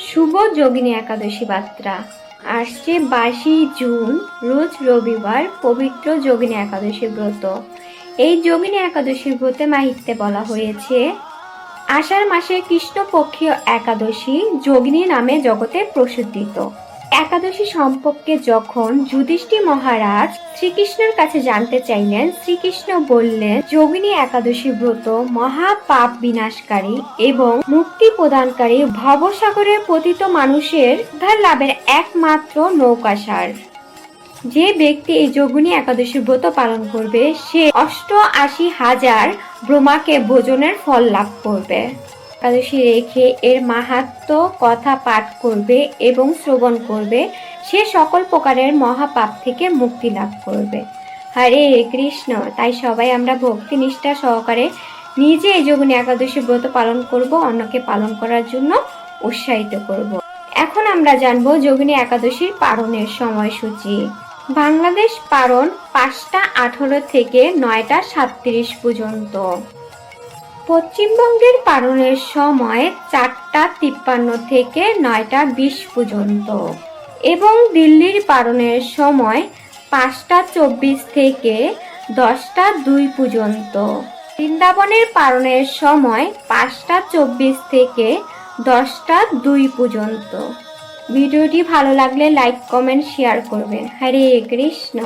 শুভ যোগিনী একাদশী বার্তা আসছে 22 জুন, রোজ রবিবার, পবিত্র যোগিনী একাদশী ব্রত। এই যোগিনী একাদশীর ব্রতে মাহিত্যে বলা হয়েছে, আষাঢ় মাসে কৃষ্ণপক্ষীয় একাদশী যোগিনী নামে জগতে প্রসিদ্ধিত। একাদশী সম্পর্কে যখন যুধিষ্ঠির মহারাজ শ্রীকৃষ্ণের কাছে জানতে চাইলেন, শ্রীকৃষ্ণ বললেন, যোগিনী একাদশী ব্রত মহা পাপ বিনাশকারী এবং মুক্তি প্রদানকারী, ভবসাগরের পতিত মানুষের উদ্ধার লাভের একমাত্র নৌকাসার। যে ব্যক্তি এই যোগিনী একাদশী ব্রত পালন করবে, সে 88,000 ব্রহ্মাকে ভোজনের ফল লাভ করবে। একাদশী রেখে এর মাহাত্ম্য কথা পাঠ করবে এবং শ্রবণ করবে, সে সকল প্রকারের মহাপাপ থেকে মুক্তি লাভ করবে। হরে কৃষ্ণ। তাই সবাই আমরা ভক্তি নিষ্ঠা সহকারে নিজে এই যোগিনী একাদশী ব্রত পালন করব, অন্যকে পালন করার জন্য উৎসাহিত করব। এখন আমরা জানবো যোগিনী একাদশীর পারণের সময়সূচি। বাংলাদেশ পারণ 5টা 18 থেকে 9টা 37 পর্যন্ত। পশ্চিমবঙ্গের পারণের সময় 4টা 53 থেকে 9টা 20 পর্যন্ত এবং দিল্লির পারণের সময় 5টা 24 থেকে 10টা 2 পর্যন্ত। বৃন্দাবনের পারণের সময় 5টা 24 থেকে 10টা 2 পর্যন্ত। ভিডিওটি ভালো লাগলে লাইক, কমেন্ট, শেয়ার করবেন। হরে কৃষ্ণ।